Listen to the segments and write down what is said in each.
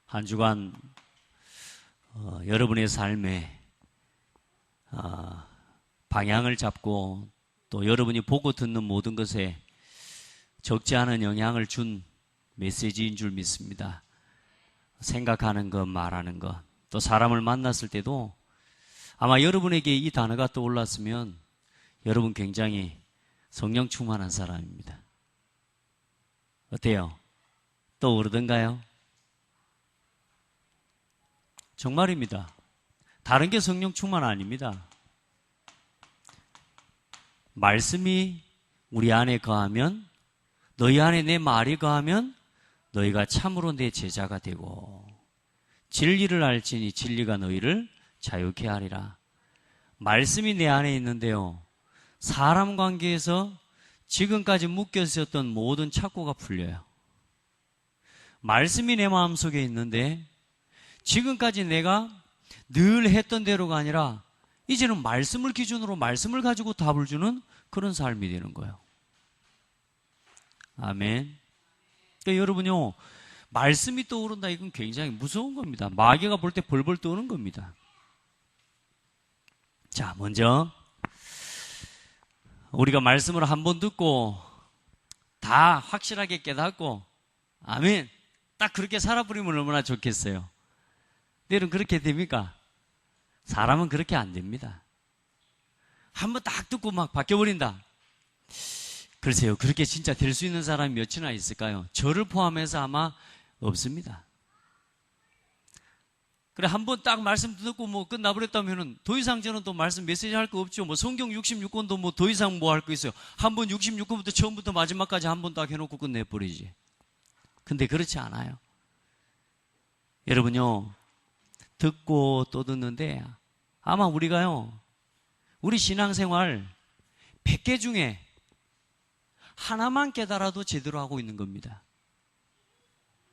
한 주간 여러분의 삶에 방향을 잡고 또 여러분이 보고 듣는 모든 것에 적지 않은 영향을 준 메시지인 줄 믿습니다. 생각하는 것, 말하는 것, 또 사람을 만났을 때도 아마 여러분에게 이 단어가 떠올랐으면 여러분 굉장히 성령 충만한 사람입니다. 어때요? 떠오르던가요? 정말입니다. 다른 게 성령 충만 아닙니다. 말씀이 우리 안에 거하면, 너희 안에 내 말이 거하면 너희가 참으로 내 제자가 되고 진리를 알지니 진리가 너희를 자유케 하리라. 말씀이 내 안에 있는데요, 사람 관계에서 지금까지 묶여 있었던 모든 착고가 풀려요. 말씀이 내 마음속에 있는데 지금까지 내가 늘 했던 대로가 아니라 이제는 말씀을 기준으로 말씀을 가지고 답을 주는 그런 삶이 되는 거예요. 아멘. 그러니까 여러분요, 말씀이 떠오른다, 이건 굉장히 무서운 겁니다. 마귀가 볼 때 벌벌 떠는 겁니다. 자, 먼저 우리가 말씀을 한번 듣고 다 확실하게 깨닫고 아멘, 딱 그렇게 살아버리면 얼마나 좋겠어요. 근데 여러분, 그렇게 됩니까? 사람은 그렇게 안 됩니다. 한번 딱 듣고 막 바뀌어버린다. 글쎄요, 그렇게 진짜 될 수 있는 사람이 몇이나 있을까요? 저를 포함해서 아마 없습니다. 그래, 한번 딱 말씀 듣고 뭐 끝나버렸다면은 더 이상 저는 또 말씀 메시지 할 거 없죠. 뭐 성경 66권도 뭐 더 이상 뭐 할 거 있어요. 한번 66권부터 처음부터 마지막까지 한번 딱 해놓고 끝내버리지. 근데 그렇지 않아요. 여러분요, 듣고 또 듣는데 아마 우리가요, 우리 신앙생활 100개 중에 하나만 깨달아도 제대로 하고 있는 겁니다.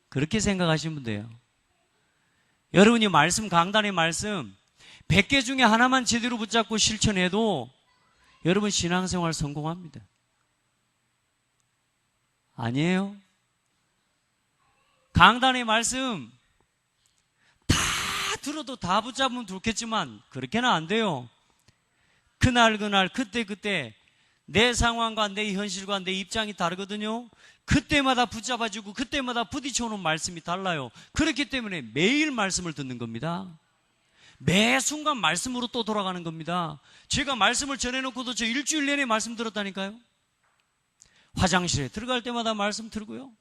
그렇게 생각하시면 돼요. 여러분이 말씀, 강단의 말씀 100개 중에 하나만 제대로 붙잡고 실천해도 여러분 신앙생활 성공합니다. 아니에요? 강단의 말씀 다 들어도 다 붙잡으면 좋겠지만 그렇게는 안 돼요. 그날 그때 내 상황과 내 현실과 내 입장이 다르거든요. 그때마다 붙잡아주고 그때마다 부딪혀오는 말씀이 달라요. 그렇기 때문에 매일 말씀을 듣는 겁니다. 매 순간 말씀으로 또 돌아가는 겁니다. 제가 말씀을 전해놓고도 저 일주일 내내 말씀 들었다니까요. 화장실에 들어갈 때마다 말씀 들고요,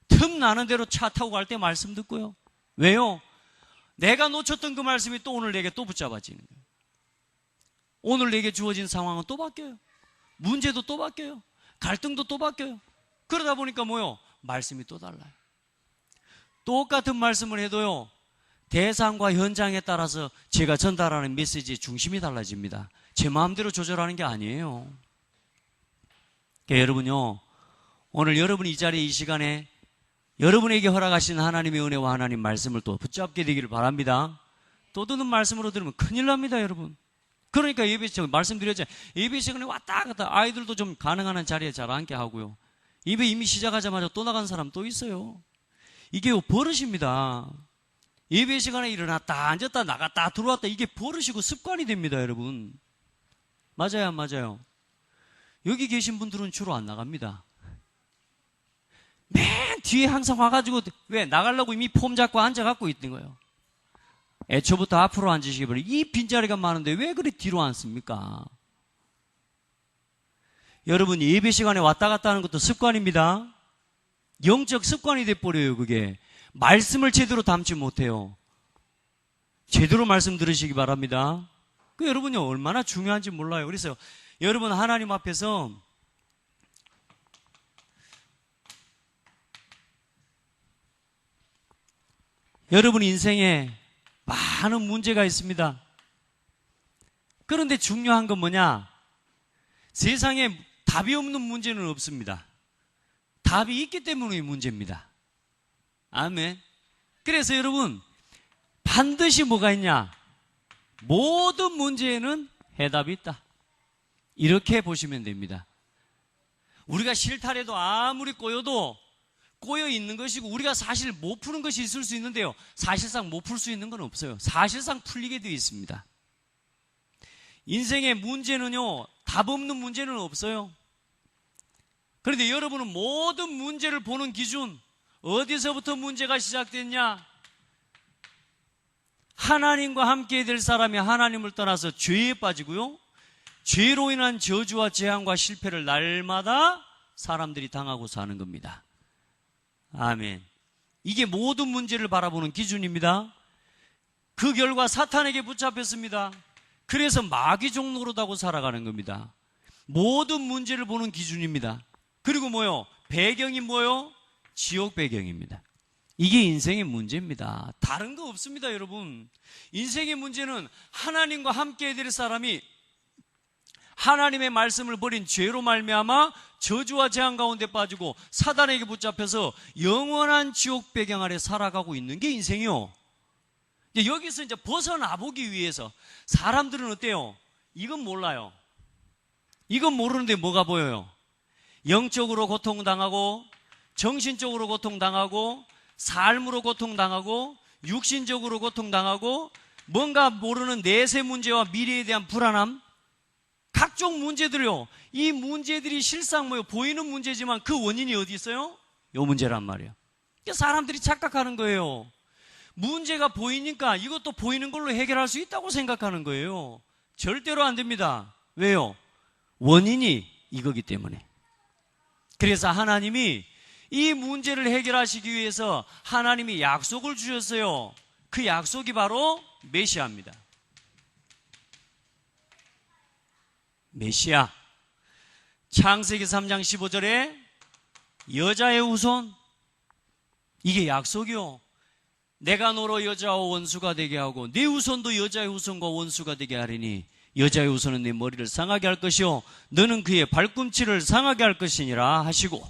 틈나는 대로 차 타고 갈 때 말씀 듣고요. 왜요? 내가 놓쳤던 그 말씀이 또 오늘 내게 또 붙잡아지는 거예요. 오늘 내게 주어진 상황은 또 바뀌어요. 문제도 또 바뀌어요. 갈등도 또 바뀌어요. 그러다 보니까 뭐요? 말씀이 또 달라요. 똑같은 말씀을 해도요, 대상과 현장에 따라서 제가 전달하는 메시지의 중심이 달라집니다. 제 마음대로 조절하는 게 아니에요. 그러니까 여러분요, 오늘 여러분이 이 자리에 이 시간에 여러분에게 허락하신 하나님의 은혜와 하나님 말씀을 또 붙잡게 되기를 바랍니다. 또 듣는 말씀으로 들으면 큰일 납니다, 여러분. 그러니까 예배 시간 말씀드렸잖아요. 예배 시간에 왔다 갔다 아이들도 좀 가능한 한 자리에 잘 앉게 하고요. 예배 이미 시작하자마자 또 나간 사람 또 있어요. 이게 버릇입니다. 예배 시간에 일어났다 앉았다 나갔다 들어왔다, 이게 버릇이고 습관이 됩니다, 여러분. 맞아요, 안 맞아요? 여기 계신 분들은 주로 안 나갑니다. 맨 뒤에 항상 와가지고, 왜? 나가려고 이미 폼 잡고 앉아갖고 있는 거예요. 애초부터 앞으로 앉으시기 바랍니다. 이 빈자리가 많은데 왜 그리 뒤로 앉습니까? 여러분, 예배 시간에 왔다 갔다 하는 것도 습관입니다. 영적 습관이 돼버려요, 그게. 말씀을 제대로 담지 못해요. 제대로 말씀 들으시기 바랍니다. 그 여러분이 얼마나 중요한지 몰라요. 그래서 여러분, 하나님 앞에서 여러분 인생에 많은 문제가 있습니다. 그런데 중요한 건 뭐냐? 세상에 답이 없는 문제는 없습니다. 답이 있기 때문에 문제입니다. 아멘. 그래서 여러분, 반드시 뭐가 있냐? 모든 문제에는 해답이 있다. 이렇게 보시면 됩니다. 우리가 실타래도 아무리 꼬여도 꼬여 있는 것이고 우리가 사실 못 푸는 것이 있을 수 있는데요. 사실상 못 풀 수 있는 건 없어요. 사실상 풀리게 되어 있습니다. 인생의 문제는요, 답 없는 문제는 없어요. 그런데 여러분은 모든 문제를 보는 기준, 어디서부터 문제가 시작됐냐? 하나님과 함께 될 사람이 하나님을 떠나서 죄에 빠지고요, 죄로 인한 저주와 재앙과 실패를 날마다 사람들이 당하고 사는 겁니다. 아멘. 이게 모든 문제를 바라보는 기준입니다. 그 결과 사탄에게 붙잡혔습니다. 그래서 마귀 종노릇하고 살아가는 겁니다. 모든 문제를 보는 기준입니다. 그리고 뭐요? 배경이 뭐요? 지옥 배경입니다. 이게 인생의 문제입니다. 다른 거 없습니다, 여러분. 인생의 문제는 하나님과 함께 될 사람이 하나님의 말씀을 버린 죄로 말미암아 저주와 재앙 가운데 빠지고 사단에게 붙잡혀서 영원한 지옥 배경 아래 살아가고 있는 게 인생이요. 여기서 이제 벗어나 보기 위해서 사람들은 어때요? 이건 몰라요. 이건 모르는데 뭐가 보여요? 영적으로 고통당하고 정신적으로 고통당하고 삶으로 고통당하고 육신적으로 고통당하고 뭔가 모르는 내세 문제와 미래에 대한 불안함, 각종 문제들이요. 이 문제들이 실상 뭐요? 보이는 문제지만 그 원인이 어디 있어요? 요 문제란 말이에요. 사람들이 착각하는 거예요. 문제가 보이니까 이것도 보이는 걸로 해결할 수 있다고 생각하는 거예요. 절대로 안 됩니다. 왜요? 원인이 이거기 때문에. 그래서 하나님이 이 문제를 해결하시기 위해서 하나님이 약속을 주셨어요. 그 약속이 바로 메시아입니다. 메시아. 창세기 3장 15절에 여자의 후손, 이게 약속이요. 내가 너로 여자와 원수가 되게 하고 네 후손도 여자의 후손과 원수가 되게 하리니 여자의 후손은 네 머리를 상하게 할 것이요 너는 그의 발꿈치를 상하게 할 것이니라 하시고.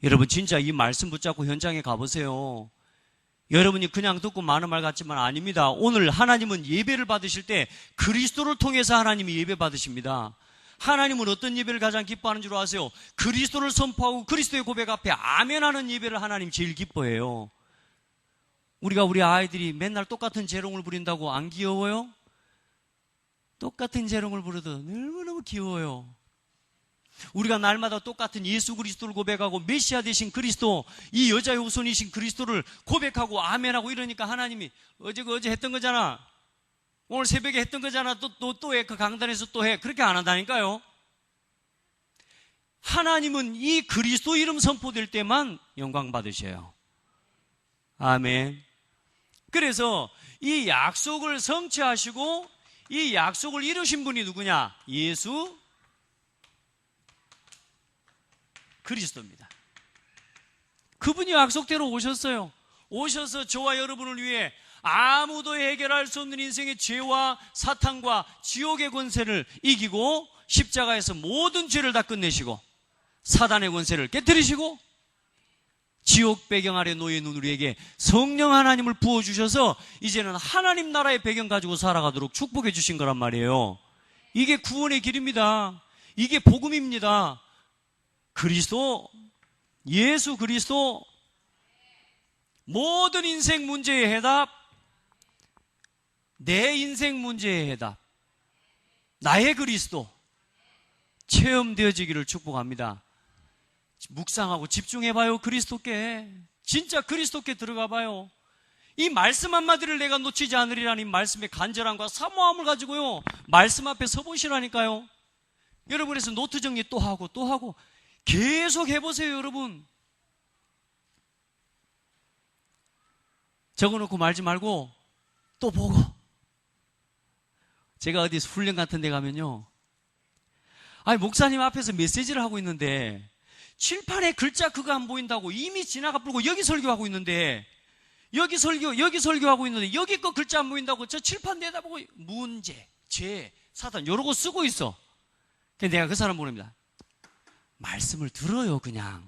여러분 진짜 이 말씀 붙잡고 현장에 가보세요. 여러분이 그냥 듣고 많은 말 같지만 아닙니다. 오늘 하나님은 예배를 받으실 때 그리스도를 통해서 하나님이 예배 받으십니다. 하나님은 어떤 예배를 가장 기뻐하는 줄 아세요? 그리스도를 선포하고 그리스도의 고백 앞에 아멘하는 예배를 하나님 제일 기뻐해요. 우리가 우리 아이들이 맨날 똑같은 재롱을 부린다고 안 귀여워요? 똑같은 재롱을 부르도 너무너무 귀여워요. 우리가 날마다 똑같은 예수 그리스도를 고백하고 메시아 되신 그리스도, 이 여자의 후손이신 그리스도를 고백하고 아멘하고 이러니까 하나님이 어제 했던 거잖아, 오늘 새벽에 했던 거잖아, 또 해, 그 강단에서 또 해, 그렇게 안 한다니까요. 하나님은 이 그리스도 이름 선포될 때만 영광 받으셔요. 아멘. 그래서 이 약속을 성취하시고 이 약속을 이루신 분이 누구냐? 예수 그리스도입니다. 그분이 약속대로 오셨어요. 오셔서 저와 여러분을 위해 아무도 해결할 수 없는 인생의 죄와 사탄과 지옥의 권세를 이기고 십자가에서 모든 죄를 다 끝내시고 사단의 권세를 깨뜨리시고 지옥 배경 아래 놓인 우리에게 성령 하나님을 부어주셔서 이제는 하나님 나라의 배경 가지고 살아가도록 축복해 주신 거란 말이에요. 이게 구원의 길입니다. 이게 복음입니다. 그리스도, 예수 그리스도, 모든 인생 문제의 해답, 내 인생 문제의 해답, 나의 그리스도 체험되어지기를 축복합니다. 묵상하고 집중해봐요. 그리스도께, 진짜 그리스도께 들어가봐요. 이 말씀 한마디를 내가 놓치지 않으리라는 말씀의 간절함과 사모함을 가지고요, 말씀 앞에 서보시라니까요. 여러분에서 노트 정리 또 하고 또 하고 계속 해보세요. 여러분 적어놓고 말지 말고 또 보고. 제가 어디 훈련 같은 데 가면요, 아니 목사님 앞에서 메시지를 하고 있는데 칠판에 글자 그거 안 보인다고 이미 지나가 버리고 여기 설교하고 있는데 여기 설교하고 있는데 여기 거 글자 안 보인다고 저 칠판 내다보고 문제, 죄, 사단 요러고 쓰고 있어. 근데 내가 그 사람 보냅니다. 말씀을 들어요. 그냥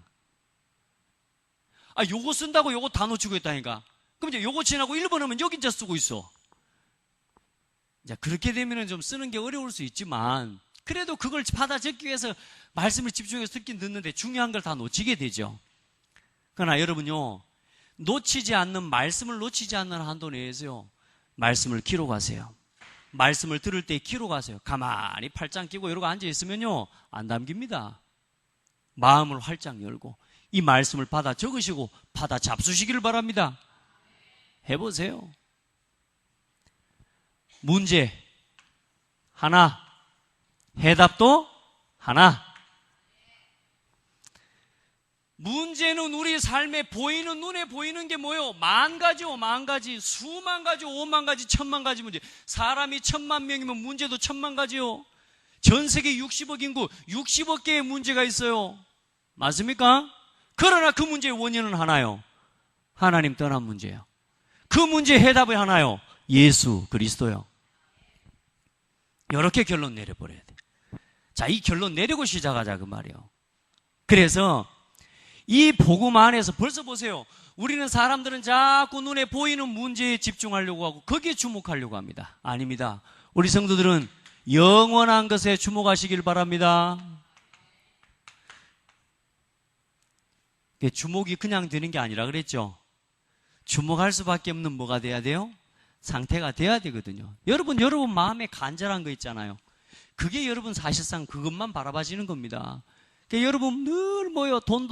요거 쓴다고 요거 다 놓치고 있다니까. 그럼 이제 요거 지나고 1번 하면 여기 이제 쓰고 있어. 이제 그렇게 되면은 좀 쓰는 게 어려울 수 있지만 그래도 그걸 받아 적기 위해서 말씀을 집중해서 듣긴 듣는데 중요한 걸 다 놓치게 되죠. 그러나 여러분요, 말씀을 놓치지 않는 한도 내에서요, 말씀을 기록하세요. 말씀을 들을 때 기록하세요. 가만히 팔짱 끼고 이러고 앉아있으면요, 안 담깁니다. 마음을 활짝 열고 이 말씀을 받아 적으시고 받아 잡수시기를 바랍니다. 해보세요. 문제 하나, 해답도 하나. 문제는 우리 삶에 보이는, 눈에 보이는 게 뭐예요? 만 가지요, 만 가지. 수만 가지, 5만 가지, 1000만 가지 문제. 사람이 1000만 명이면 문제도 1000만 가지요. 전 세계 60억 인구, 60억 개의 문제가 있어요. 맞습니까? 그러나 그 문제의 원인은 하나요. 하나님 떠난 문제예요. 그 문제의 해답이 하나요. 예수 그리스도요. 이렇게 결론 내려버려야 돼. 자, 이 결론 내리고 시작하자 그 말이에요. 그래서 이 복음 안에서 벌써 보세요. 우리는 사람들은 자꾸 눈에 보이는 문제에 집중하려고 하고 거기에 주목하려고 합니다. 아닙니다. 우리 성도들은 영원한 것에 주목하시길 바랍니다. 주목이 그냥 되는 게 아니라 그랬죠. 주목할 수밖에 없는 뭐가 돼야 돼요? 상태가 돼야 되거든요. 여러분 마음에 간절한 거 있잖아요. 그게 여러분 사실상 그것만 바라봐지는 겁니다. 그러니까 여러분 늘 뭐요? 돈.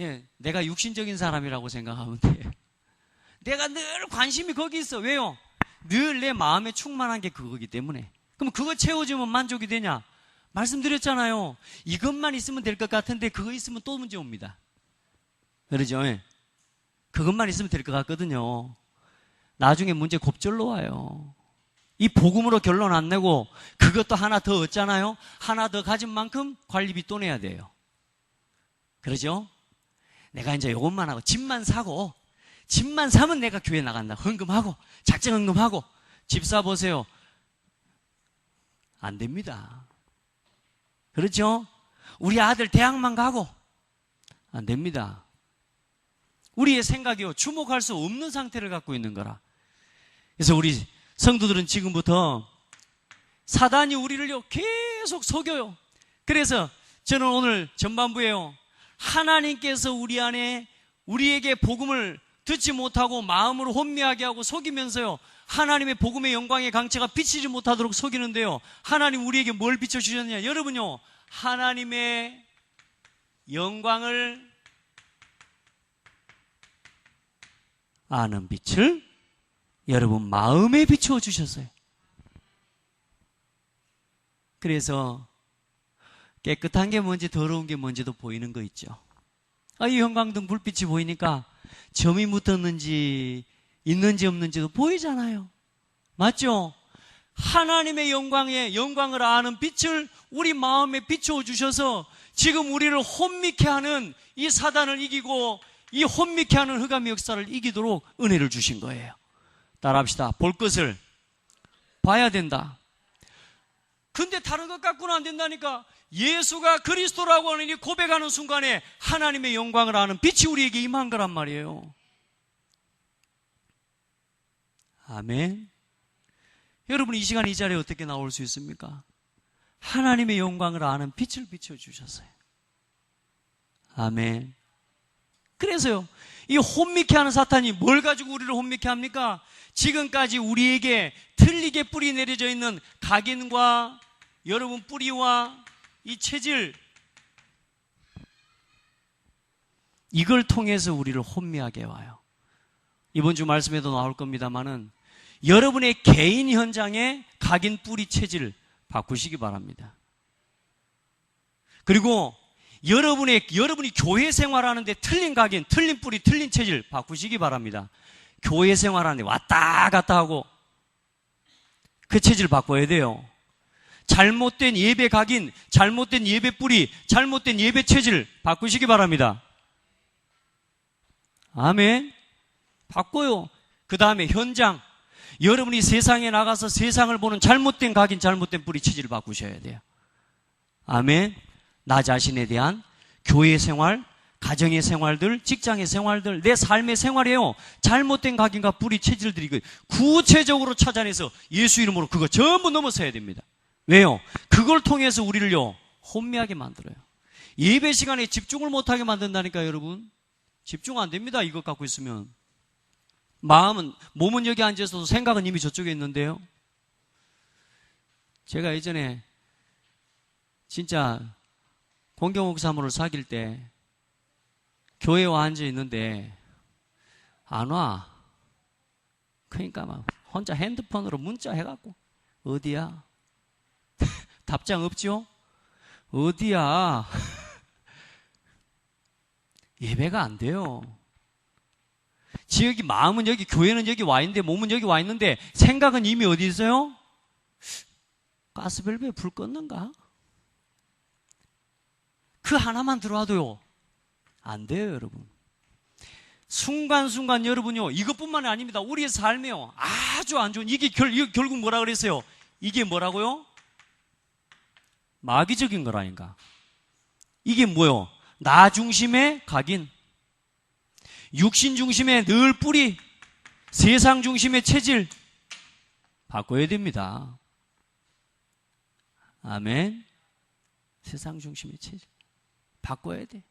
예, 내가 육신적인 사람이라고 생각하면 돼. 내가 늘 관심이 거기 있어. 왜요? 늘 내 마음에 충만한 게 그거기 때문에. 그럼 그거 채워주면 만족이 되냐? 말씀드렸잖아요. 이것만 있으면 될 것 같은데 그거 있으면 또 문제 옵니다. 그러죠? 예. 그것만 있으면 될 것 같거든요. 나중에 문제 곱절로 와요. 이 복음으로 결론 안 내고 그것도 하나 더 얻잖아요. 하나 더 가진 만큼 관리비 또 내야 돼요. 그러죠? 내가 이제 요것만 하고 집만 사면 내가 교회 나간다. 헌금하고 작정 헌금하고 집 사보세요. 안 됩니다. 그렇죠? 우리 아들 대학만 가고 안 됩니다. 우리의 생각이요, 주목할 수 없는 상태를 갖고 있는 거라. 그래서 우리 성도들은 지금부터 사단이 우리를요 계속 속여요. 그래서 저는 오늘 전반부에요, 하나님께서 우리 안에 우리에게 복음을 듣지 못하고 마음으로 혼미하게 하고 속이면서요, 하나님의 복음의 영광의 강체가 비치지 못하도록 속이는데요, 하나님 우리에게 뭘 비춰주셨느냐? 여러분요, 하나님의 영광을 아는 빛을 여러분 마음에 비추어 주셨어요. 그래서 깨끗한 게 뭔지 더러운 게 뭔지도 보이는 거 있죠. 이 형광등 불빛이 보이니까 점이 묻었는지 있는지 없는지도 보이잖아요. 맞죠? 하나님의 영광을 아는 빛을 우리 마음에 비추어 주셔서 지금 우리를 혼미케 하는 이 사단을 이기고 이 혼미케 하는 흑암의 역사를 이기도록 은혜를 주신 거예요. 따라합시다. 볼 것을 봐야 된다. 근데 다른 것 갖고는 안 된다니까. 예수가 그리스도라고 하는 이 고백하는 순간에 하나님의 영광을 아는 빛이 우리에게 임한 거란 말이에요. 아멘. 여러분 이 시간 이 자리에 어떻게 나올 수 있습니까? 하나님의 영광을 아는 빛을 비춰주셨어요. 아멘. 그래서요, 이 혼미케 하는 사탄이 뭘 가지고 우리를 혼미케 합니까? 지금까지 우리에게 틀리게 뿌리 내려져 있는 각인과 여러분 뿌리와 이 체질, 이걸 통해서 우리를 혼미하게 와요. 이번 주 말씀에도 나올 겁니다만은 여러분의 개인 현장에 각인 뿌리 체질을 바꾸시기 바랍니다. 그리고 여러분이 교회 생활하는데 틀린 각인, 틀린 뿌리, 틀린 체질 바꾸시기 바랍니다. 교회 생활하는데 왔다 갔다 하고 그 체질 바꿔야 돼요. 잘못된 예배 각인, 잘못된 예배 뿌리, 잘못된 예배 체질 바꾸시기 바랍니다. 아멘. 바꿔요. 그 다음에 현장, 여러분이 세상에 나가서 세상을 보는 잘못된 각인, 잘못된 뿌리 체질을 바꾸셔야 돼요. 아멘. 나 자신에 대한 교회 생활, 가정의 생활들, 직장의 생활들, 내 삶의 생활이에요. 잘못된 각인과 뿌리 체질들이 구체적으로 찾아내서 예수 이름으로 그거 전부 넘어서야 됩니다. 왜요? 그걸 통해서 우리를요, 혼미하게 만들어요. 예배 시간에 집중을 못하게 만든다니까요, 여러분. 집중 안 됩니다, 이것 갖고 있으면. 몸은 여기 앉아있어도 생각은 이미 저쪽에 있는데요. 제가 예전에 진짜 공경옥 사모를 사귈 때 교회에 와 앉아 있는데 안 와. 그러니까 막 혼자 핸드폰으로 문자 해갖고 어디야? 답장 없죠? 어디야? 예배가 안 돼요. 지역이 마음은 여기, 교회는 여기 와 있는데, 몸은 여기 와 있는데 생각은 이미 어디 있어요? 가스밸브에 불 껐는가? 그 하나만 들어와도요, 안 돼요, 여러분. 순간순간 여러분요, 이것뿐만이 아닙니다. 우리의 삶에요, 아주 안 좋은, 이게 결국 뭐라 그랬어요? 이게 뭐라고요? 마귀적인 거라니까. 이게 뭐요? 나 중심의 각인, 육신 중심의 늘 뿌리, 세상 중심의 체질 바꿔야 됩니다. 아멘. 세상 중심의 체질 바꿔야 돼.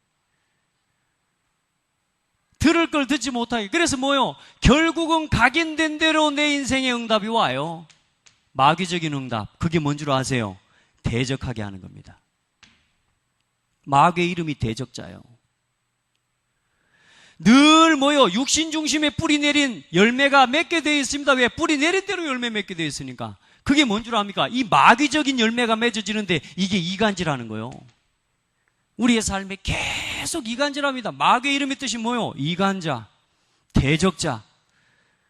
들을 걸 듣지 못하게. 그래서 뭐요? 결국은 각인된 대로 내 인생의 응답이 와요. 마귀적인 응답. 그게 뭔 줄 아세요? 대적하게 하는 겁니다. 마귀의 이름이 대적자예요. 늘 뭐요? 육신 중심에 뿌리 내린 열매가 맺게 되어 있습니다. 왜? 뿌리 내린 대로 열매 맺게 되어 있으니까. 그게 뭔 줄 압니까? 이 마귀적인 열매가 맺어지는데 이게 이간질하는 거예요. 우리의 삶에 계속 이간질합니다. 마귀의 이름의 뜻이 뭐요? 이간자, 대적자.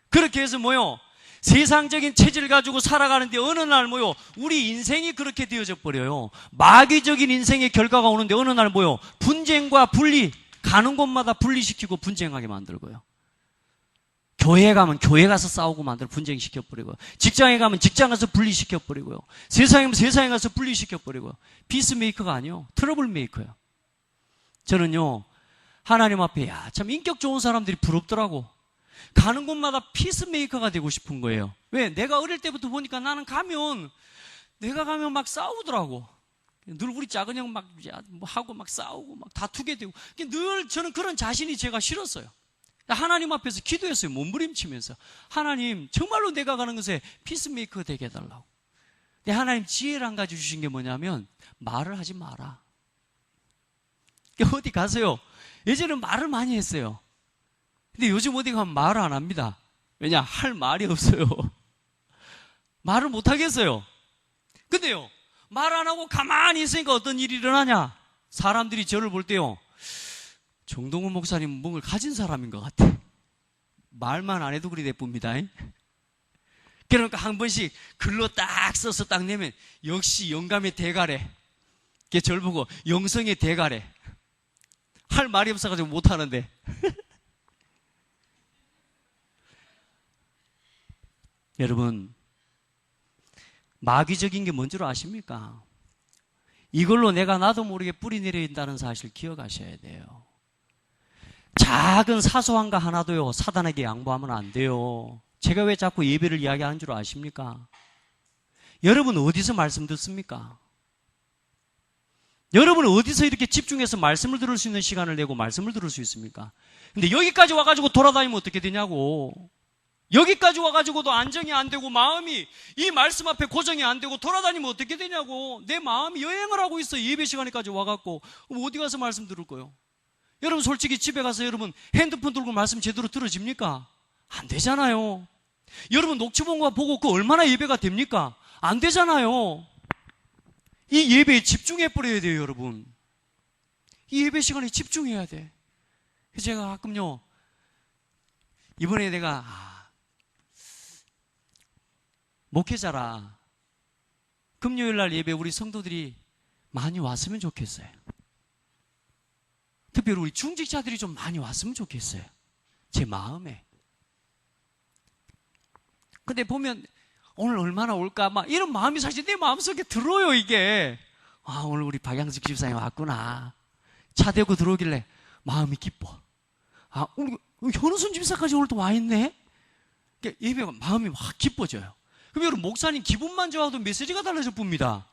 그렇게 해서 뭐요? 세상적인 체질을 가지고 살아가는데 어느 날 뭐요? 우리 인생이 그렇게 되어져 버려요. 마귀적인 인생의 결과가 오는데 어느 날 뭐요? 분쟁과 분리, 가는 곳마다 분리시키고 분쟁하게 만들고요. 교회에 가면 교회 가서 싸우고 만들어 분쟁시켜버리고요. 직장에 가면 직장 가서 분리시켜버리고요. 세상에 가면 세상에 가서 분리시켜버리고요. 피스메이커가 아니요, 트러블 메이커예요. 저는요, 하나님 앞에 참 인격 좋은 사람들이 부럽더라고. 가는 곳마다 피스메이커가 되고 싶은 거예요. 왜? 내가 어릴 때부터 보니까 나는 내가 가면 막 싸우더라고. 늘 우리 작은 형 막 하고 막 싸우고 막 다투게 되고. 늘 저는 그런 자신이 제가 싫었어요. 하나님 앞에서 기도했어요. 몸부림치면서. 하나님, 정말로 내가 가는 곳에 피스메이커 되게 해달라고. 근데 하나님 지혜를 한 가지 주신 게 뭐냐면, 말을 하지 마라. 어디 가세요? 예전에는 말을 많이 했어요. 근데 요즘 어디 가면 말을 안 합니다. 왜냐? 할 말이 없어요. 말을 못 하겠어요. 근데요, 말 안 하고 가만히 있으니까 어떤 일이 일어나냐? 사람들이 저를 볼 때요, 정동훈 목사님은 뭔가를 가진 사람인 것 같아. 말만 안 해도 그리 예쁩니다. 그러니까 한 번씩 글로 딱 써서 딱 내면 역시 영감의 대가래. 저를 보고 영성의 대가래. 할 말이 없어가지고 못하는데. 여러분, 마귀적인 게 뭔 줄 아십니까? 이걸로 내가 나도 모르게 뿌리 내린다는 사실 기억하셔야 돼요. 작은 사소한 거 하나도요, 사단에게 양보하면 안 돼요. 제가 왜 자꾸 예배를 이야기하는 줄 아십니까? 여러분 어디서 말씀 듣습니까? 여러분 어디서 이렇게 집중해서 말씀을 들을 수 있는 시간을 내고 말씀을 들을 수 있습니까? 근데 여기까지 와가지고 돌아다니면 어떻게 되냐고. 여기까지 와가지고도 안정이 안 되고 마음이 이 말씀 앞에 고정이 안 되고 돌아다니면 어떻게 되냐고. 내 마음이 여행을 하고 있어. 예배 시간에까지 와갖고. 그럼 어디 가서 말씀 들을 거요? 여러분 솔직히 집에 가서 여러분 핸드폰 들고 말씀 제대로 들어집니까? 안 되잖아요. 여러분 녹취본과 보고 그 얼마나 예배가 됩니까? 안 되잖아요. 이 예배에 집중해버려야 돼요, 여러분. 이 예배 시간에 집중해야 돼. 그래서 제가 가끔요, 이번에 내가 목회자라 금요일 날 예배 우리 성도들이 많이 왔으면 좋겠어요. 특별히 우리 중직자들이 좀 많이 왔으면 좋겠어요. 제 마음에. 근데 보면 오늘 얼마나 올까 막 이런 마음이 사실 내 마음속에 들어요. 이게 오늘 우리 박양숙 집사님 왔구나. 차 대고 들어오길래 마음이 기뻐. 우리 현우순 집사까지 오늘 또 와 있네. 예배가 마음이 확 기뻐져요. 그럼 여러분, 목사님 기분만 좋아도 메시지가 달라질 뿐입니다.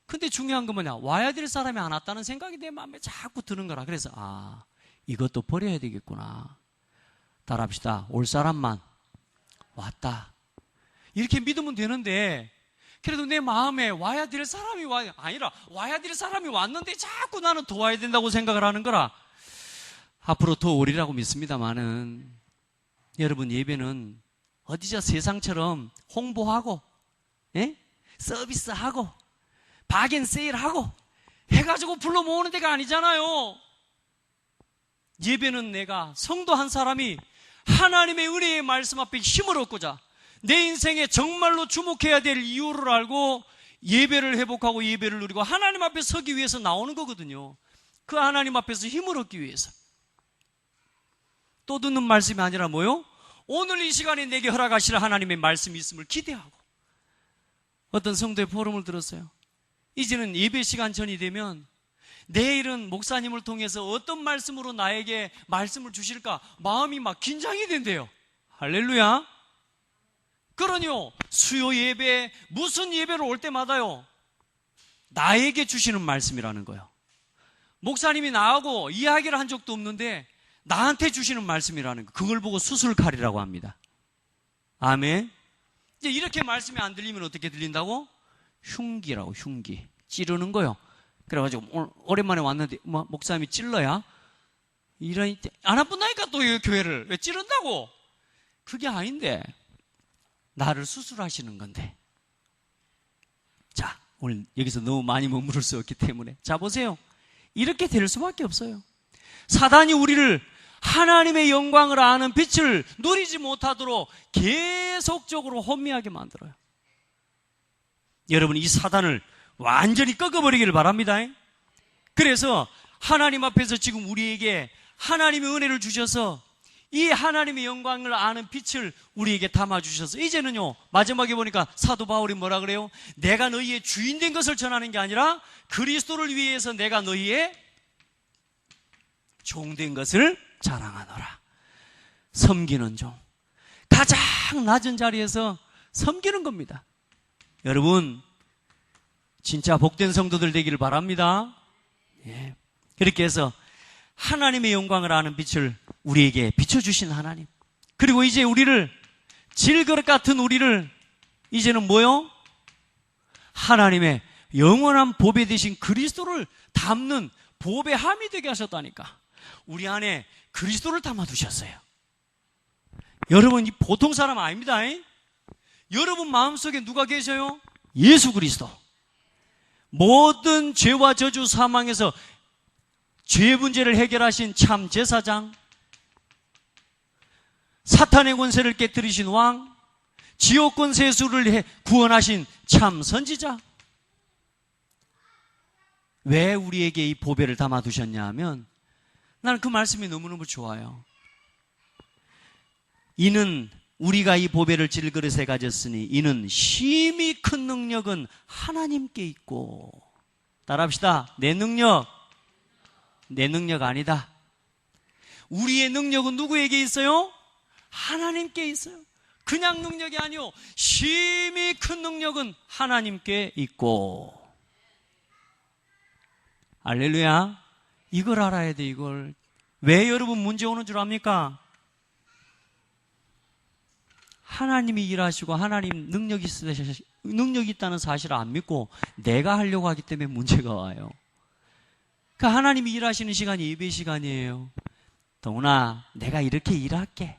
근데 중요한 건 뭐냐? 와야 될 사람이 안 왔다는 생각이 내 마음에 자꾸 드는 거라. 그래서 이것도 버려야 되겠구나. 따라합시다. 올 사람만 왔다. 이렇게 믿으면 되는데, 그래도 내 마음에 와야 될 사람이 아니라 와야 될 사람이 왔는데 자꾸 나는 더 와야 된다고 생각을 하는 거라. 앞으로 더 오리라고 믿습니다만은, 여러분, 예배는 어디서 세상처럼 홍보하고, 서비스하고, 박앤세일하고 해가지고 불러 모으는 데가 아니잖아요. 예배는 내가 성도 한 사람이 하나님의 은혜의 말씀 앞에 힘을 얻고자 내 인생에 정말로 주목해야 될 이유를 알고 예배를 회복하고 예배를 누리고 하나님 앞에 서기 위해서 나오는 거거든요. 그 하나님 앞에서 힘을 얻기 위해서. 또 듣는 말씀이 아니라 뭐요? 오늘 이 시간에 내게 허락하실 하나님의 말씀이 있음을 기대하고. 어떤 성도의 포럼을 들었어요. 이제는 예배 시간 전이 되면 내일은 목사님을 통해서 어떤 말씀으로 나에게 말씀을 주실까 마음이 막 긴장이 된대요. 할렐루야. 그러니요, 수요 예배, 무슨 예배를 올 때마다요, 나에게 주시는 말씀이라는 거예요. 목사님이 나하고 이야기를 한 적도 없는데 나한테 주시는 말씀이라는 거. 그걸 보고 수술칼이라고 합니다. 아멘. 이제 이렇게 말씀이 안 들리면 어떻게 들린다고? 흉기라고, 흉기. 찌르는 거요. 그래가지고 오늘 오랜만에 왔는데 목사님이 찔러야? 안 아픈다니까 또 이 교회를. 왜 찌른다고? 그게 아닌데 나를 수술하시는 건데. 자, 오늘 여기서 너무 많이 머무를 수 없기 때문에. 자, 보세요. 이렇게 될 수밖에 없어요. 사단이 우리를 하나님의 영광을 아는 빛을 누리지 못하도록 계속적으로 혼미하게 만들어요. 여러분, 이 사단을 완전히 꺾어버리기를 바랍니다. 그래서 하나님 앞에서 지금 우리에게 하나님의 은혜를 주셔서 이 하나님의 영광을 아는 빛을 우리에게 담아주셔서 이제는요, 마지막에 보니까 사도 바울이 뭐라 그래요? 내가 너희의 주인 된 것을 전하는 게 아니라 그리스도를 위해서 내가 너희의 종 된 것을 자랑하노라. 섬기는 종. 가장 낮은 자리에서 섬기는 겁니다. 여러분, 진짜 복된 성도들 되기를 바랍니다. 예. 그렇게 해서 하나님의 영광을 아는 빛을 우리에게 비춰주신 하나님. 그리고 이제 우리를, 질그릇 같은 우리를 이제는 뭐요? 하나님의 영원한 보배 되신 그리스도를 담는 보배 함이 되게 하셨다니까. 우리 안에 그리스도를 담아두셨어요. 여러분, 이 보통 사람 아닙니다. 여러분 마음속에 누가 계셔요? 예수 그리스도. 모든 죄와 저주 사망에서 죄 문제를 해결하신 참 제사장, 사탄의 권세를 깨뜨리신 왕, 지옥권 세수를 구원하신 참 선지자. 왜 우리에게 이 보배를 담아두셨냐 하면 나는 그 말씀이 너무너무 좋아요. 이는 우리가 이 보배를 질그릇에 가졌으니 이는 심히 큰 능력은 하나님께 있고. 따라합시다. 내 능력 아니다. 우리의 능력은 누구에게 있어요? 하나님께 있어요. 그냥 능력이 아니요, 심히 큰 능력은 하나님께 있고. 할렐루야. 이걸 알아야 돼. 이걸. 왜 여러분 문제 오는 줄 압니까? 하나님이 일하시고 하나님 능력이 있다는 사실을 안 믿고 내가 하려고 하기 때문에 문제가 와요. 그 하나님이 일하시는 시간이 예배 시간이에요. 동훈아, 내가 이렇게 일할게.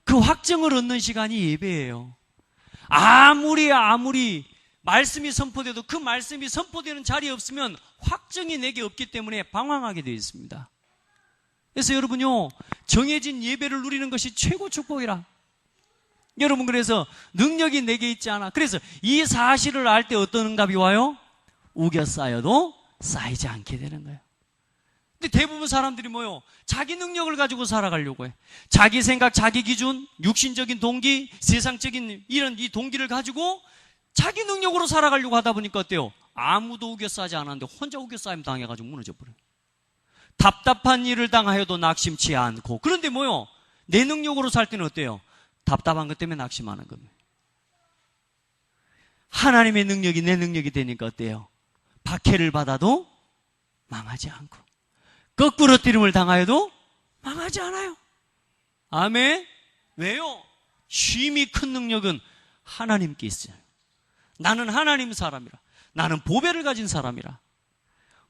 그 확정을 얻는 시간이 예배예요. 아무리 말씀이 선포돼도 그 말씀이 선포되는 자리에 없으면 확정이 내게 없기 때문에 방황하게 되어 있습니다. 그래서 여러분요, 정해진 예배를 누리는 것이 최고 축복이라. 여러분, 그래서 능력이 내게 있지 않아. 그래서 이 사실을 알 때 어떤 응답이 와요? 우겨 쌓여도 쌓이지 않게 되는 거예요. 근데 대부분 사람들이 뭐요? 자기 능력을 가지고 살아가려고 해. 자기 생각, 자기 기준, 육신적인 동기, 세상적인 이런 이 동기를 가지고 자기 능력으로 살아가려고 하다 보니까 어때요? 아무도 우겨 쌓지 않았는데 혼자 우겨 쌓임 당해가지고 무너져 버려요. 답답한 일을 당하여도 낙심치 않고. 그런데 뭐요? 내 능력으로 살 때는 어때요? 답답한 것 때문에 낙심하는 겁니다. 하나님의 능력이 내 능력이 되니까 어때요? 박해를 받아도 망하지 않고, 거꾸로 뛰림을 당하여도 망하지 않아요. 아멘. 왜요? 쉼이 큰 능력은 하나님께 있어요. 나는 하나님 사람이라, 나는 보배를 가진 사람이라.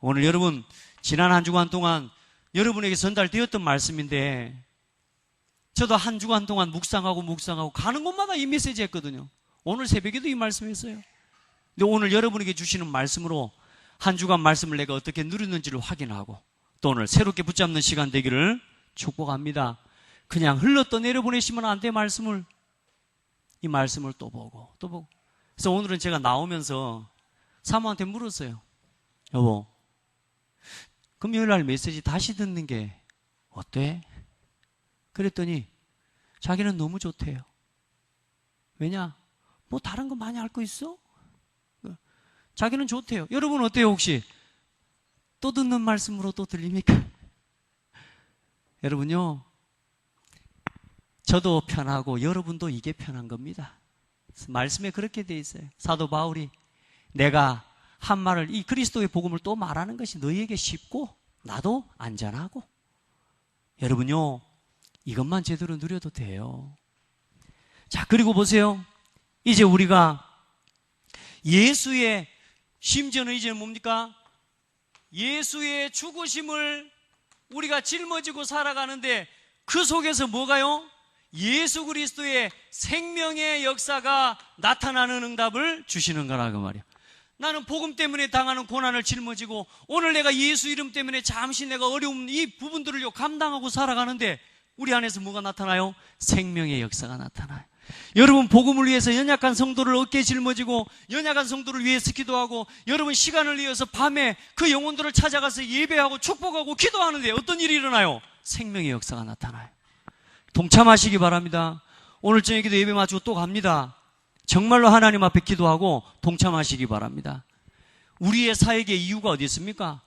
오늘 여러분, 지난 한 주간 동안 여러분에게 전달되었던 말씀인데, 저도 한 주간 동안 묵상하고 가는 곳마다 이 메시지 했거든요. 오늘 새벽에도 이 말씀했어요. 근데 오늘 여러분에게 주시는 말씀으로 한 주간 말씀을 내가 어떻게 누렸는지를 확인하고, 또 오늘 새롭게 붙잡는 시간 되기를 축복합니다. 그냥 흘러떠내려 보내시면 안 돼. 말씀을, 이 말씀을 또 보고 그래서 오늘은 제가 나오면서 사모한테 물었어요. 여보, 금요일날 메시지 다시 듣는 게 어때? 그랬더니 자기는 너무 좋대요. 왜냐? 뭐 다른 거 많이 알 거 있어? 자기는 좋대요. 여러분 어때요? 혹시 또 듣는 말씀으로 또 들립니까? 여러분요, 저도 편하고 여러분도 이게 편한 겁니다. 말씀에 그렇게 돼 있어요. 사도 바울이 내가 한 말을, 이 그리스도의 복음을 또 말하는 것이 너희에게 쉽고 나도 안전하고. 여러분요, 이것만 제대로 누려도 돼요. 자, 그리고 보세요. 이제 우리가 예수의, 심지어는 이제는 뭡니까? 예수의 죽으심을 우리가 짊어지고 살아가는데, 그 속에서 뭐가요? 예수 그리스도의 생명의 역사가 나타나는 응답을 주시는 거라 그 말이야. 나는 복음 때문에 당하는 고난을 짊어지고, 오늘 내가 예수 이름 때문에 잠시 내가 어려운 이 부분들을 감당하고 살아가는데, 우리 안에서 뭐가 나타나요? 생명의 역사가 나타나요. 여러분 복음을 위해서 연약한 성도를 어깨에 짊어지고 연약한 성도를 위해서 기도하고, 여러분 시간을 내어서 밤에 그 영혼들을 찾아가서 예배하고 축복하고 기도하는데 어떤 일이 일어나요? 생명의 역사가 나타나요. 동참하시기 바랍니다. 오늘 저녁에도 예배 마치고 또 갑니다. 정말로 하나님 앞에 기도하고 동참하시기 바랍니다. 우리의 사역의 이유가 어디 있습니까?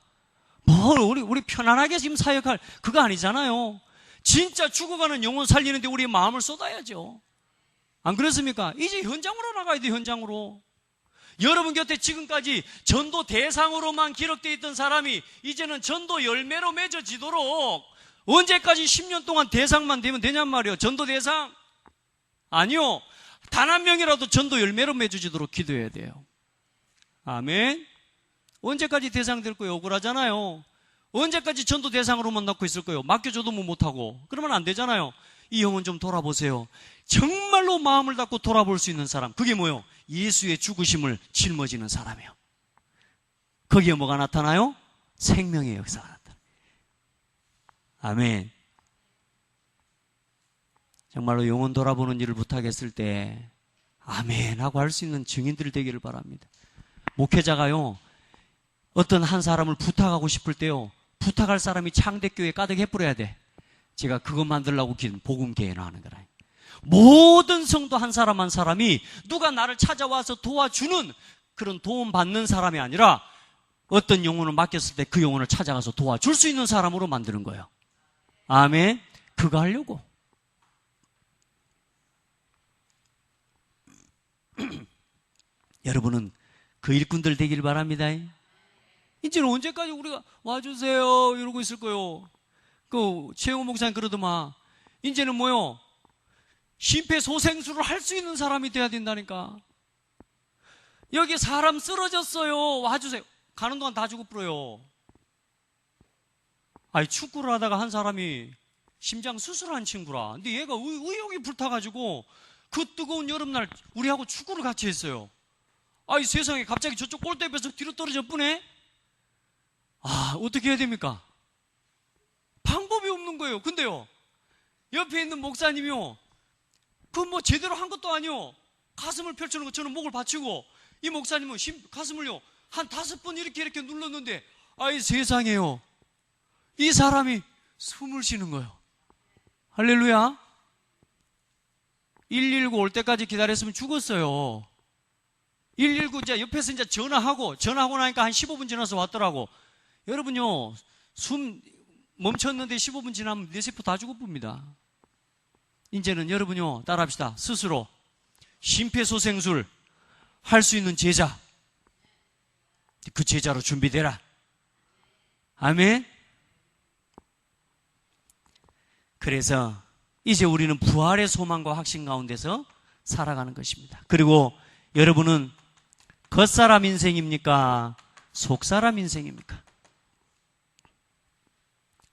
우리 편안하게 지금 사역할 그거 아니잖아요. 진짜 죽어가는 영혼 살리는데 우리의 마음을 쏟아야죠. 안 그렇습니까? 이제 현장으로 나가야 돼. 현장으로. 여러분 곁에 지금까지 전도 대상으로만 기록되어 있던 사람이 이제는 전도 열매로 맺어지도록, 언제까지 10년 동안 대상만 되면 되냔 말이에요. 전도 대상? 아니요. 단 한 명이라도 전도 열매로 맺어지도록 기도해야 돼요. 아멘. 언제까지 대상 될 거예요? 억울하잖아요. 언제까지 전도 대상으로만 넣고 있을 거예요? 맡겨줘도 뭐 못하고. 그러면 안 되잖아요. 이 영혼 좀 돌아보세요. 정말로 마음을 닫고 돌아볼 수 있는 사람, 그게 뭐예요? 예수의 죽으심을 짊어지는 사람이에요. 거기에 뭐가 나타나요? 생명의 역사가 나타나요. 아멘. 정말로 영혼 돌아보는 일을 부탁했을 때 아멘 하고 할 수 있는 증인들 되기를 바랍니다. 목회자가요, 어떤 한 사람을 부탁하고 싶을 때요, 부탁할 사람이 창대교회에 가득 해뿌려야 돼. 제가 그거 만들려고 복음 계획을 하는 거라. 모든 성도 한 사람 한 사람이 누가 나를 찾아와서 도와주는 그런 도움받는 사람이 아니라, 어떤 영혼을 맡겼을 때 그 영혼을 찾아가서 도와줄 수 있는 사람으로 만드는 거예요. 아멘. 그거 하려고. 여러분은 그 일꾼들 되길 바랍니다. 이제는 언제까지 우리가 와주세요 이러고 있을 거요. 그 최영호 목사님 그러더만, 이제는 뭐요? 심폐소생술을 할 수 있는 사람이 돼야 된다니까. 여기 사람 쓰러졌어요, 와주세요. 가는 동안 다 죽어 뿌려요. 아니, 축구를 하다가 한 사람이 심장 수술한 친구라. 근데 얘가 의욕이 불타가지고 그 뜨거운 여름날 우리하고 축구를 같이 했어요. 아이, 세상에 갑자기 저쪽 골대 옆에서 뒤로 떨어져 뿌네? 아, 어떻게 해야 됩니까? 방법이 없는 거예요. 근데요, 옆에 있는 목사님이요, 그 뭐 제대로 한 것도 아니요, 가슴을 펼쳐놓은 거 저는 목을 받치고, 이 목사님은 가슴을요 한 5번 이렇게 눌렀는데, 아이 세상에요, 이 사람이 숨을 쉬는 거예요. 할렐루야. 119 올 때까지 기다렸으면 죽었어요. 119 이제 옆에서 이제 전화하고 나니까 한 15분 지나서 왔더라고. 여러분요, 숨 멈췄는데 15분 지나면 뇌세포 다 죽어봅니다. 이제는 여러분요, 따라합시다. 스스로 심폐소생술 할 수 있는 제자, 그 제자로 준비되라. 아멘. 그래서 이제 우리는 부활의 소망과 확신 가운데서 살아가는 것입니다. 그리고 여러분은 겉사람 인생입니까? 속사람 인생입니까?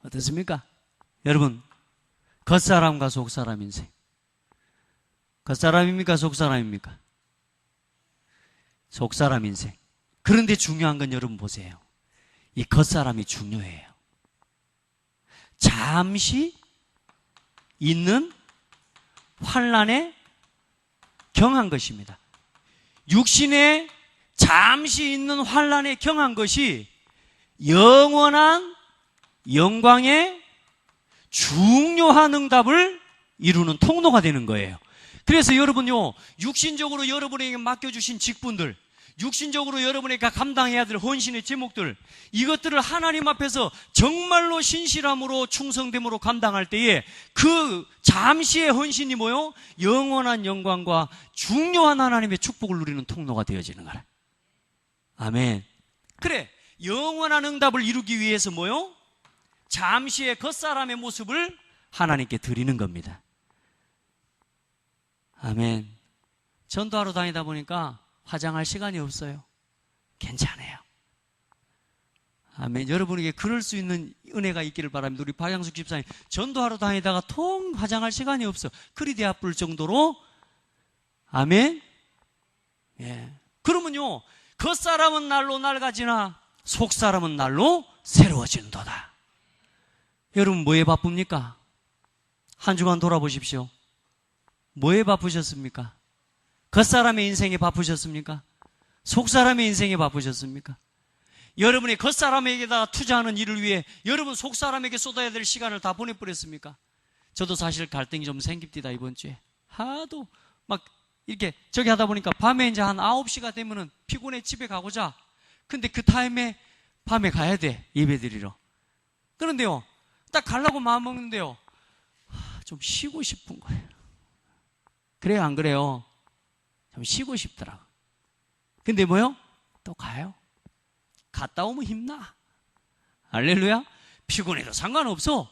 어떻습니까? 여러분, 겉사람과 속사람 인생. 겉사람입니까? 속사람입니까? 속사람 인생. 그런데 중요한 건 여러분 보세요. 이 겉사람이 중요해요. 잠시 있는 환난에 경한 것입니다. 육신에 잠시 있는 환난에 경한 것이 영원한 영광의 중요한 응답을 이루는 통로가 되는 거예요. 그래서 여러분요, 육신적으로 여러분에게 맡겨주신 직분들, 육신적으로 여러분에게 감당해야 될 헌신의 제목들, 이것들을 하나님 앞에서 정말로 신실함으로 충성됨으로 감당할 때에 그 잠시의 헌신이 뭐요? 영원한 영광과 중요한 하나님의 축복을 누리는 통로가 되어지는 거라. 아멘. 그래, 영원한 응답을 이루기 위해서 뭐요? 잠시의 겉사람의 모습을 하나님께 드리는 겁니다. 아멘. 전도하러 다니다 보니까 화장할 시간이 없어요. 괜찮아요. 아멘. 여러분에게 그럴 수 있는 은혜가 있기를 바랍니다. 우리 박양숙 집사님, 전도하러 다니다가 통 화장할 시간이 없어. 그리 아플 정도로. 아멘. 예. 그러면요, 겉사람은 날로 낡아지나 속사람은 날로 새로워지는도다. 여러분 뭐에 바쁩니까? 한 주간 돌아보십시오. 뭐에 바쁘셨습니까? 겉사람의 인생에 바쁘셨습니까? 속사람의 인생에 바쁘셨습니까? 여러분이 겉사람에게다 투자하는 일을 위해 여러분 속사람에게 쏟아야 될 시간을 다 보내버렸습니까? 저도 사실 갈등이 좀 생깁니다. 이번 주에 하도 막 이렇게 저기 하다 보니까 밤에 이제 한 9시가 되면은 피곤해 집에 가고자. 근데 그 타임에 밤에 가야 돼, 예배 드리러. 그런데요, 딱 가려고 마음먹는데요, 좀 쉬고 싶은 거예요. 그래요, 안 그래요? 좀 쉬고 싶더라고. 근데 뭐요? 또 가요. 갔다 오면 힘나. 할렐루야. 피곤해도 상관없어.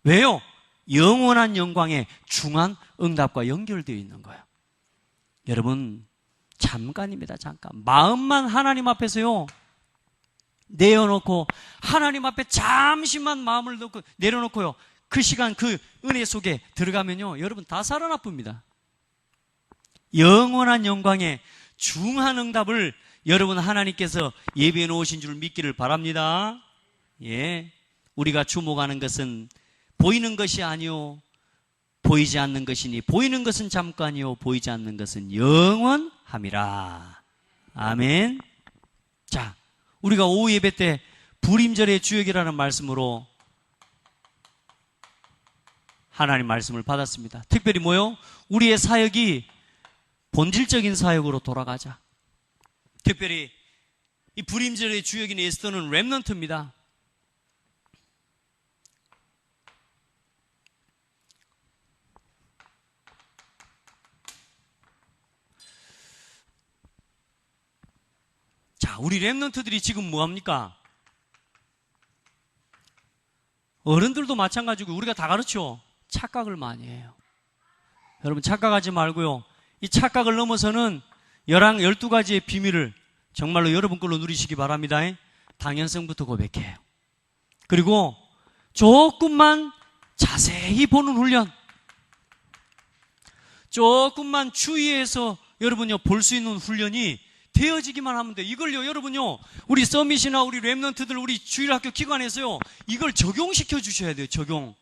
왜요? 영원한 영광의 중한 응답과 연결되어 있는 거예요. 여러분, 잠깐입니다. 잠깐. 마음만 하나님 앞에서요 내어놓고 하나님 앞에 잠시만 마음을 놓고 내려놓고요, 그 시간 그 은혜 속에 들어가면요, 여러분 다 살아나쁩니다. 영원한 영광의 중한 응답을 여러분 하나님께서 예비해 놓으신 줄 믿기를 바랍니다. 예, 우리가 주목하는 것은 보이는 것이 아니요 보이지 않는 것이니 보이는 것은 잠깐이요 보이지 않는 것은 영원함이라. 아멘. 자, 우리가 오후 예배 때 불임절의 주역이라는 말씀으로 하나님 말씀을 받았습니다. 특별히 뭐요? 우리의 사역이 본질적인 사역으로 돌아가자. 특별히 이 불임절의 주역인 에스더는 렘넌트입니다. 자, 우리 렘넌트들이 지금 뭐합니까? 어른들도 마찬가지고 우리가 다 가르쳐. 착각을 많이 해요. 여러분 착각하지 말고요, 이 착각을 넘어서는 12가지의 비밀을 정말로 여러분 걸로 누리시기 바랍니다. 당연성부터 고백해요. 그리고 조금만 자세히 보는 훈련, 조금만 주의해서 여러분요 볼 수 있는 훈련이 되어지기만 하면 돼요. 이걸요 여러분요, 우리 서밋이나 우리 렘넌트들, 우리 주일학교 기관에서요 이걸 적용시켜 주셔야 돼요. 적용.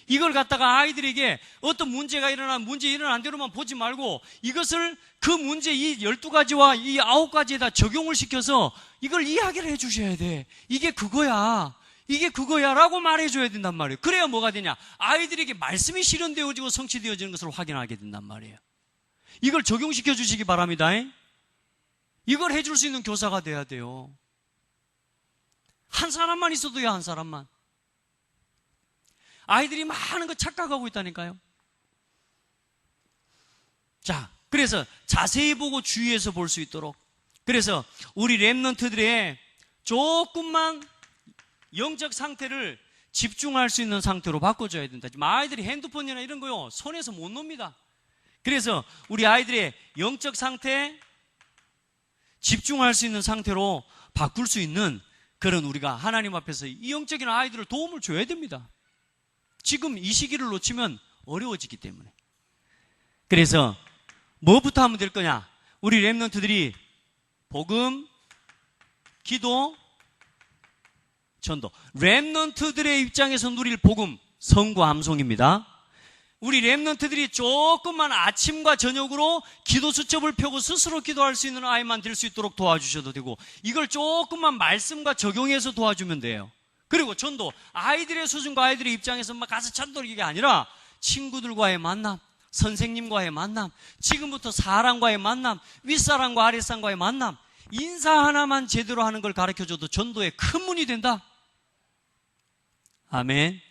이걸 갖다가 아이들에게 어떤 문제가 일어나면 문제 일어난 대로만 보지 말고 이것을 그 문제 이 12가지와 이 9가지에다 적용을 시켜서 이걸 이야기를 해 주셔야 돼. 이게 그거야. 이게 그거야 라고 말해줘야 된단 말이에요. 그래야 뭐가 되냐? 아이들에게 말씀이 실현되어지고 성취되어지는 것을 확인하게 된단 말이에요. 이걸 적용시켜 주시기 바랍니다. 이걸 해줄 수 있는 교사가 돼야 돼요. 한 사람만 있어도요, 한 사람만. 아이들이 많은 거 착각하고 있다니까요. 자, 그래서 자세히 보고 주의해서 볼 수 있도록 그래서 우리 렘넌트들의 조금만 영적 상태를 집중할 수 있는 상태로 바꿔줘야 된다. 지금 아이들이 핸드폰이나 이런 거요, 손에서 못 놉니다. 그래서 우리 아이들의 영적 상태, 집중할 수 있는 상태로 바꿀 수 있는 그런 우리가 하나님 앞에서 이 영적인 아이들을 도움을 줘야 됩니다. 지금 이 시기를 놓치면 어려워지기 때문에. 그래서 뭐부터 하면 될 거냐? 우리 렘넌트들이 복음, 기도, 전도. 렘넌트들의 입장에서 누릴 복음, 성과 암송입니다. 우리 렘넌트들이 조금만 아침과 저녁으로 기도 수첩을 펴고 스스로 기도할 수 있는 아이만 될 수 있도록 도와주셔도 되고, 이걸 조금만 말씀과 적용해서 도와주면 돼요. 그리고 전도, 아이들의 수준과 아이들의 입장에서 막 가서 전도를 이게 아니라 친구들과의 만남, 선생님과의 만남, 지금부터 사람과의 만남, 윗사람과 아랫사람과의 만남, 인사 하나만 제대로 하는 걸 가르쳐줘도 전도의 큰 문이 된다. 아멘.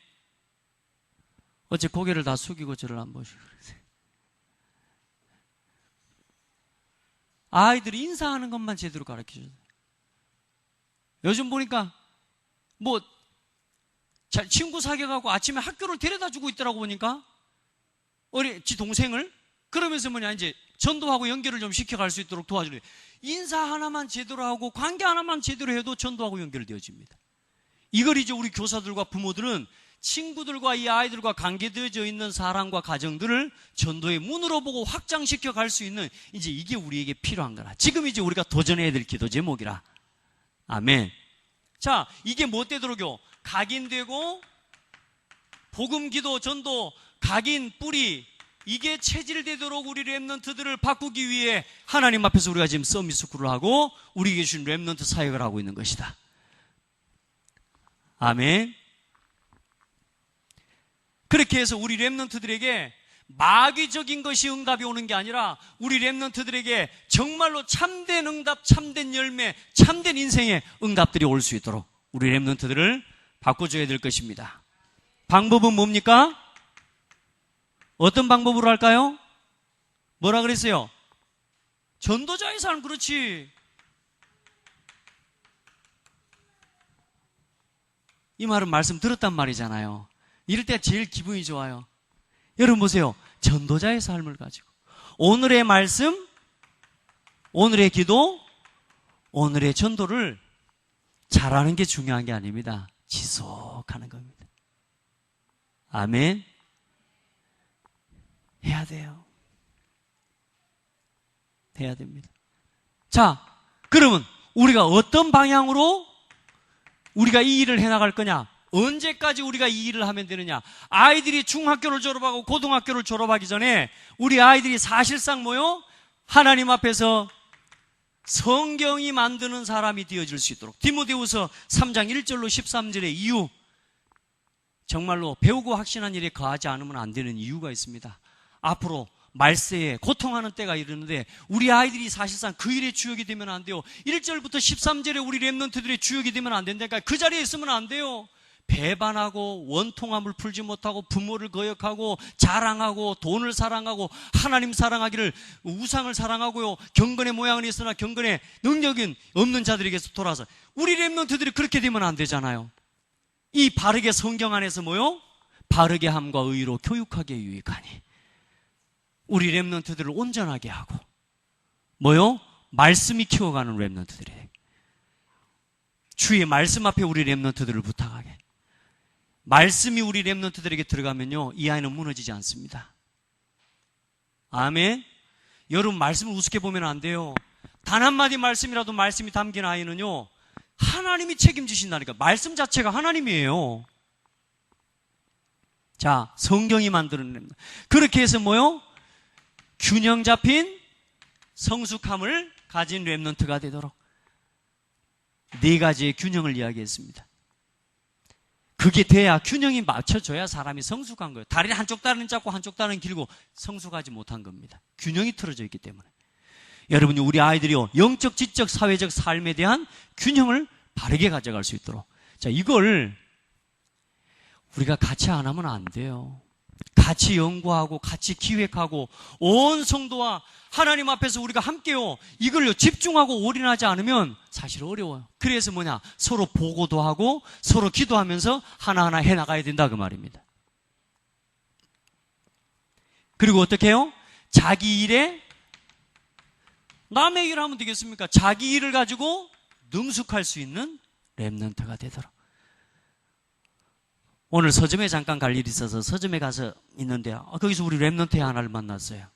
어째 고개를 다 숙이고 저를 안 보시고 그러세요. 아이들이 인사하는 것만 제대로 가르쳐줘요. 요즘 보니까 친구 사귀어가고 아침에 학교를 데려다 주고 있더라고 보니까, 지 동생을. 그러면서 이제 전도하고 연결을 좀 시켜갈 수 있도록 도와주래요. 인사 하나만 제대로 하고 관계 하나만 제대로 해도 전도하고 연결되어집니다. 이걸 이제 우리 교사들과 부모들은 친구들과 이 아이들과 관계되어져 있는 사람과 가정들을 전도의 문으로 보고 확장시켜 갈 수 있는, 이제 이게 우리에게 필요한 거라. 지금 이제 우리가 도전해야 될 기도 제목이라. 아멘. 자, 이게 뭐 되도록요? 각인되고 복음, 기도, 전도, 각인, 뿌리, 이게 체질되도록 우리 렘넌트들을 바꾸기 위해 하나님 앞에서 우리가 지금 서밋스쿨을 하고 우리에게 주신 렘넌트 사역을 하고 있는 것이다. 아멘. 그렇게 해서 우리 렘넌트들에게 마귀적인 것이 응답이 오는 게 아니라 우리 렘넌트들에게 정말로 참된 응답, 참된 열매, 참된 인생의 응답들이 올 수 있도록 우리 렘넌트들을 바꿔줘야 될 것입니다. 방법은 뭡니까? 어떤 방법으로 할까요? 뭐라 그랬어요? 전도자의 삶. 그렇지. 이 말은 말씀 들었단 말이잖아요. 이럴 때 제일 기분이 좋아요. 여러분 보세요. 전도자의 삶을 가지고 오늘의 말씀, 오늘의 기도, 오늘의 전도를 잘하는 게 중요한 게 아닙니다. 지속하는 겁니다. 아멘. 해야 돼요. 해야 됩니다. 자, 그러면 우리가 어떤 방향으로 우리가 이 일을 해나갈 거냐? 언제까지 우리가 이 일을 하면 되느냐? 아이들이 중학교를 졸업하고 고등학교를 졸업하기 전에 우리 아이들이 사실상 하나님 앞에서 성경이 만드는 사람이 되어질 수 있도록, 디모데후서 3장 1절로 13절의 이유, 정말로 배우고 확신한 일에 거하지 않으면 안 되는 이유가 있습니다. 앞으로 말세에 고통하는 때가 이르는데 우리 아이들이 사실상 그 일의 주역이 되면 안 돼요. 1절부터 13절에 우리 렘넌트들의 주역이 되면 안 된다니까. 그 자리에 있으면 안 돼요. 배반하고 원통함을 풀지 못하고 부모를 거역하고 자랑하고 돈을 사랑하고 하나님 사랑하기를 우상을 사랑하고요. 경건의 모양은 있으나 경건의 능력은 없는 자들에게서 돌아서 우리 렘넌트들이 그렇게 되면 안 되잖아요. 이 바르게 성경 안에서 바르게 함과 의로 교육하기에 유익하니 우리 렘넌트들을 온전하게 하고 말씀이 키워가는 렘넌트들이, 주의 말씀 앞에 우리 렘넌트들을 부탁하게. 말씀이 우리 렘넌트들에게 들어가면요, 이 아이는 무너지지 않습니다. 아멘. 여러분 말씀을 우습게 보면 안 돼요. 단 한마디 말씀이라도 말씀이 담긴 아이는요, 하나님이 책임지신다니까. 말씀 자체가 하나님이에요. 자, 성경이 만드는 렘넌트. 그렇게 해서 균형 잡힌 성숙함을 가진 렘넌트가 되도록 4가지의 균형을 이야기했습니다. 그게 돼야, 균형이 맞춰져야 사람이 성숙한 거예요. 다리 한쪽 다리는 짧고 한쪽 다리는 길고 성숙하지 못한 겁니다. 균형이 틀어져 있기 때문에. 여러분이, 우리 아이들이요, 영적, 지적, 사회적 삶에 대한 균형을 바르게 가져갈 수 있도록. 자, 이걸 우리가 같이 안 하면 안 돼요. 같이 연구하고 같이 기획하고 온 성도와 하나님 앞에서 우리가 함께요 이걸요 집중하고 올인하지 않으면 사실 어려워요. 그래서 뭐냐, 서로 보고도 하고 서로 기도하면서 하나하나 해나가야 된다 그 말입니다. 그리고 어떻게 해요? 자기 일에 남의 일을 하면 되겠습니까? 자기 일을 가지고 능숙할 수 있는 렘넌트가 되도록. 오늘 서점에 잠깐 갈 일이 있어서 서점에 가서 있는데 거기서 우리 렘넌트 하나를 만났어요.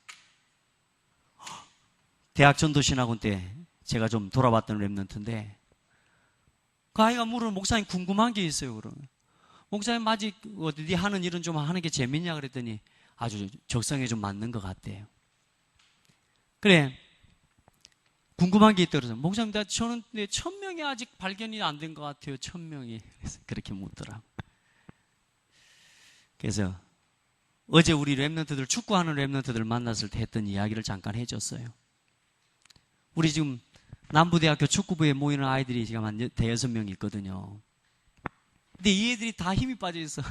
대학 전도신학원 때 제가 좀 돌아봤던 렘넌트인데 그 아이가 물으면 목사님 궁금한 게 있어요. 그러면 목사님 아직 어디 하는 일은 좀 하는 게 재밌냐 그랬더니 아주 적성에 좀 맞는 것 같대요. 그래 궁금한 게 있다 그래서 목사님 저는 1000명이 아직 발견이 안 된 것 같아요. 1000명이. 그래서 그렇게 묻더라고. 그래서 어제 우리 렘넌트들 축구하는 렘넌트들 만났을 때 했던 이야기를 잠깐 해줬어요. 우리 지금 남부대학교 축구부에 모이는 아이들이 지금 한 5명 있거든요. 근데 이 애들이 다 힘이 빠져 있어.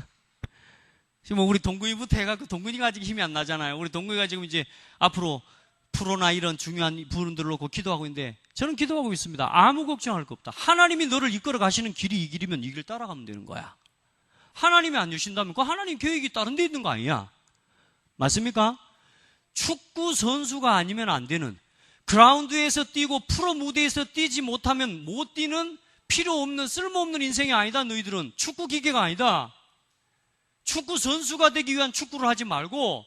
지금 우리 동근이부터 해갖고 동근이가 아직 힘이 안 나잖아요. 우리 동근이가 지금 이제 앞으로 프로나 이런 중요한 부분들을 놓고 기도하고 있는데 저는 기도하고 있습니다. 아무 걱정할 거 없다. 하나님이 너를 이끌어 가시는 길이 이 길이면 이 길 따라가면 되는 거야. 하나님이 안 주신다면 그 하나님 계획이 다른 데 있는 거 아니야? 맞습니까? 축구 선수가 아니면 안 되는, 그라운드에서 뛰고 프로 무대에서 뛰지 못하면 못 뛰는 필요 없는 쓸모없는 인생이 아니다. 너희들은 축구 기계가 아니다. 축구 선수가 되기 위한 축구를 하지 말고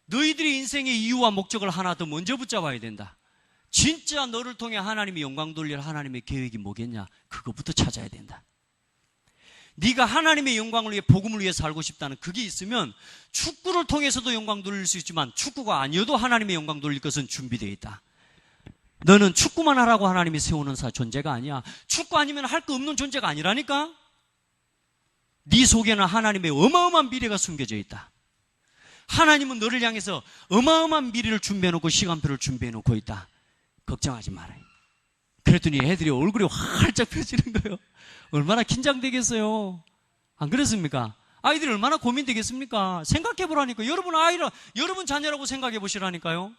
너희들의 인생의 이유와 목적을 하나 더 먼저 붙잡아야 된다. 진짜 너를 통해 하나님이 영광 돌릴 하나님의 계획이 뭐겠냐? 그거부터 찾아야 된다. 네가 하나님의 영광을 위해 복음을 위해 살고 싶다는 그게 있으면 축구를 통해서도 영광 돌릴 수 있지만 축구가 아니어도 하나님의 영광 돌릴 것은 준비되어 있다. 너는 축구만 하라고 하나님이 세우는 존재가 아니야. 축구 아니면 할 거 없는 존재가 아니라니까. 네 속에는 하나님의 어마어마한 미래가 숨겨져 있다. 하나님은 너를 향해서 어마어마한 미래를 준비해놓고 시간표를 준비해놓고 있다. 걱정하지 말아요. 그랬더니 애들이 얼굴이 활짝 펴지는 거예요. 얼마나 긴장되겠어요. 안 그렇습니까? 아이들이 얼마나 고민되겠습니까? 생각해보라니까. 여러분 자녀라고 생각해보시라니까요.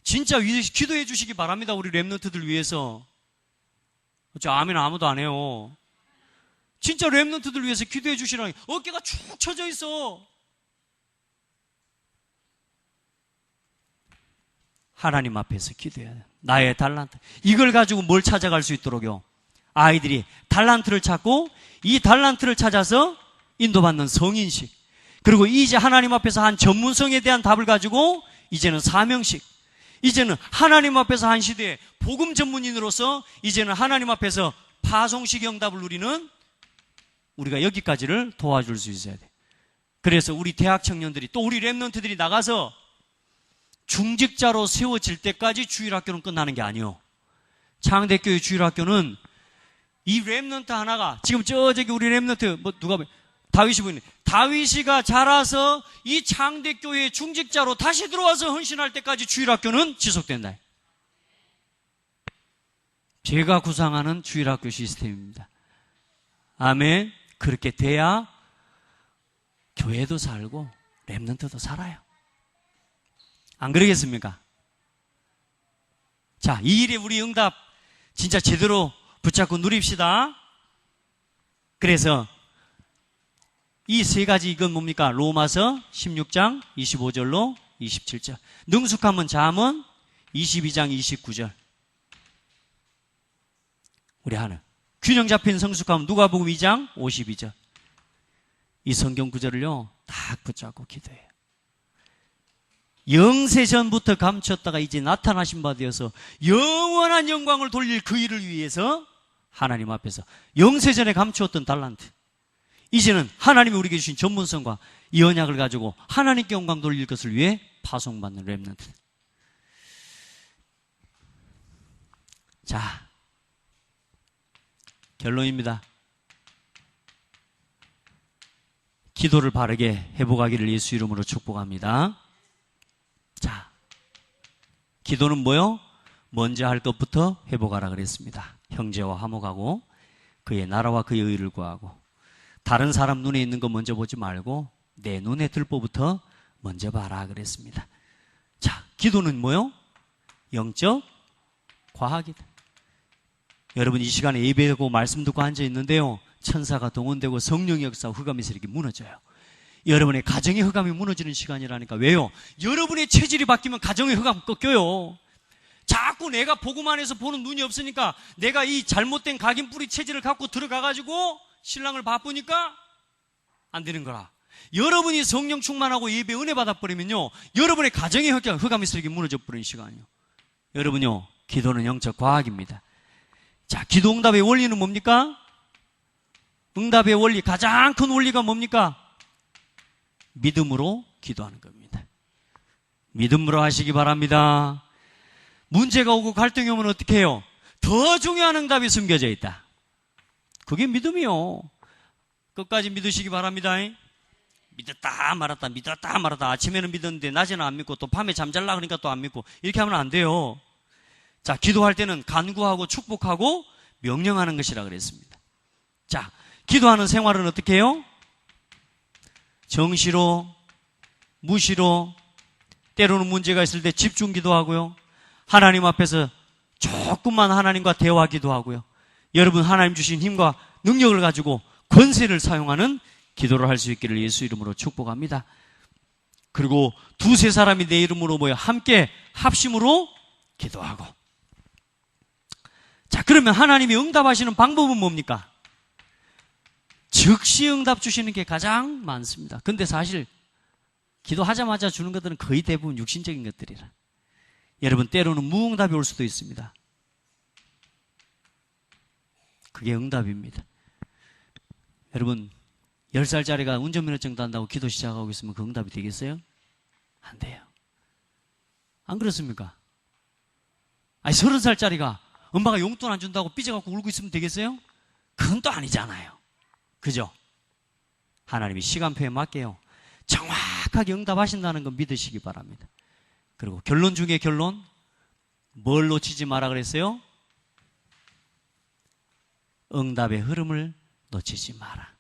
진짜 기도해 주시기 바랍니다. 우리 렘넌트들 위해서. 저 아멘 아무도 안 해요. 진짜 렘넌트들 위해서 기도해 주시라니. 어깨가 축 처져 있어. 하나님 앞에서 기도해야 돼. 나의 달란트. 이걸 가지고 뭘 찾아갈 수 있도록요. 아이들이 달란트를 찾고 이 달란트를 찾아서 인도받는 성인식. 그리고 이제 하나님 앞에서 한 전문성에 대한 답을 가지고 이제는 사명식. 이제는 하나님 앞에서 한 시대에 복음 전문인으로서 이제는 하나님 앞에서 파송식 응답을 누리는 우리가 여기까지를 도와줄 수 있어야 돼. 그래서 우리 대학 청년들이 또 우리 렘넌트들이 나가서 중직자로 세워질 때까지 주일학교는 끝나는 게 아니에요. 창대교회 주일학교는 이 렘넌트 하나가 지금 저기 우리 렘넌트 다윗이 보이네. 다윗이가 자라서 이 창대교회 중직자로 다시 들어와서 헌신할 때까지 주일학교는 지속된다. 제가 구상하는 주일학교 시스템입니다. 아멘. 그렇게 돼야 교회도 살고 렘넌트도 살아요. 안 그러겠습니까? 자, 이 일에 우리 응답 진짜 제대로 붙잡고 누립시다. 그래서 이 세 가지 이건 뭡니까? 로마서 16장 25절로 27절. 능숙함은 잠언 22장 29절. 우리 하나. 균형 잡힌 성숙함은 누가복음 2장 52절. 이 성경 구절을요 딱 붙잡고 기도해요. 영세전부터 감췄다가 이제 나타나신 바 되어서 영원한 영광을 돌릴 그 일을 위해서 하나님 앞에서 영세전에 감추었던 달란트, 이제는 하나님이 우리에게 주신 전문성과 이 언약을 가지고 하나님께 영광 돌릴 것을 위해 파송받는 렘넌트. 자, 결론입니다. 기도를 바르게 회복하기를 예수 이름으로 축복합니다. 자, 기도는 뭐요? 먼저 할 것부터 회복하라 그랬습니다. 형제와 화목하고 그의 나라와 그의 의를 구하고 다른 사람 눈에 있는 거 먼저 보지 말고 내 눈에 들보부터 먼저 봐라 그랬습니다. 자, 기도는 뭐요? 영적 과학이다. 여러분 이 시간에 예배하고 말씀 듣고 앉아 있는데요, 천사가 동원되고 성령의 역사 흑암의 세력이 무너져요. 여러분의 가정의 흑암이 무너지는 시간이라니까. 왜요? 여러분의 체질이 바뀌면 가정의 흑암 꺾여요. 자꾸 내가 보고만 해서 보는 눈이 없으니까 내가 이 잘못된 각인뿌리 체질을 갖고 들어가가지고 신랑을 바쁘니까 안 되는 거라. 여러분이 성령 충만하고 예배 은혜 받아버리면요, 여러분의 가정의 흑암의 세력이 무너져 버리는 시간이요. 여러분요, 기도는 영적 과학입니다. 자, 기도 응답의 원리는 뭡니까? 응답의 원리, 가장 큰 원리가 뭡니까? 믿음으로 기도하는 겁니다. 믿음으로 하시기 바랍니다. 문제가 오고 갈등이 오면 어떻게 해요? 더 중요한 응답이 숨겨져 있다. 그게 믿음이요. 끝까지 믿으시기 바랍니다. 믿었다 말았다, 믿었다 말았다. 아침에는 믿었는데 낮에는 안 믿고 또 밤에 잠잘라 그러니까 또 안 믿고, 이렇게 하면 안 돼요. 자, 기도할 때는 간구하고 축복하고 명령하는 것이라 그랬습니다. 자, 기도하는 생활은 어떻게 해요? 정시로, 무시로, 때로는 문제가 있을 때 집중 기도하고요, 하나님 앞에서 조금만 하나님과 대화하기도 하고요, 여러분 하나님 주신 힘과 능력을 가지고 권세를 사용하는 기도를 할 수 있기를 예수 이름으로 축복합니다. 그리고 두세 사람이 내 이름으로 모여 함께 합심으로 기도하고. 자, 그러면 하나님이 응답하시는 방법은 뭡니까? 즉시 응답 주시는 게 가장 많습니다. 근데 사실 기도하자마자 주는 것들은 거의 대부분 육신적인 것들이라. 여러분, 때로는 무응답이 올 수도 있습니다. 그게 응답입니다. 여러분, 10살짜리가 운전면허증 딴다고 기도 시작하고 있으면 그 응답이 되겠어요? 안 돼요. 안 그렇습니까? 아니, 30살짜리가 엄마가 용돈 안 준다고 삐져갖고 울고 있으면 되겠어요? 그건 또 아니잖아요. 그죠? 하나님이 시간표에 맞게요, 정확하게 응답하신다는 거 믿으시기 바랍니다. 그리고 결론 중에 결론, 뭘 놓치지 마라 그랬어요? 응답의 흐름을 놓치지 마라.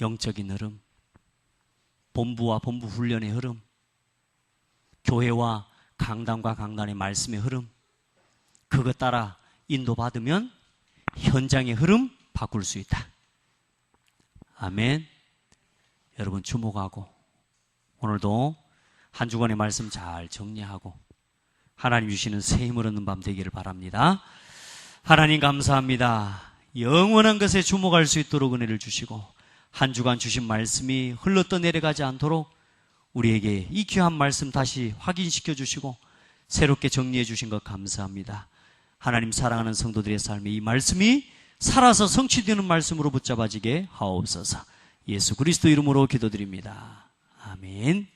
영적인 흐름, 본부와 본부 훈련의 흐름, 교회와 강단과 강단의 말씀의 흐름, 그것 따라 인도받으면 현장의 흐름 바꿀 수 있다. 아멘. 여러분 주목하고 오늘도 한 주간의 말씀 잘 정리하고 하나님 주시는 새 힘을 얻는 밤 되기를 바랍니다. 하나님 감사합니다. 영원한 것에 주목할 수 있도록 은혜를 주시고 한 주간 주신 말씀이 흘러 내려가지 않도록 우리에게 이 귀한 말씀 다시 확인시켜 주시고 새롭게 정리해 주신 것 감사합니다. 하나님 사랑하는 성도들의 삶에 이 말씀이 살아서 성취되는 말씀으로 붙잡아지게 하옵소서. 예수 그리스도 이름으로 기도드립니다. 아멘.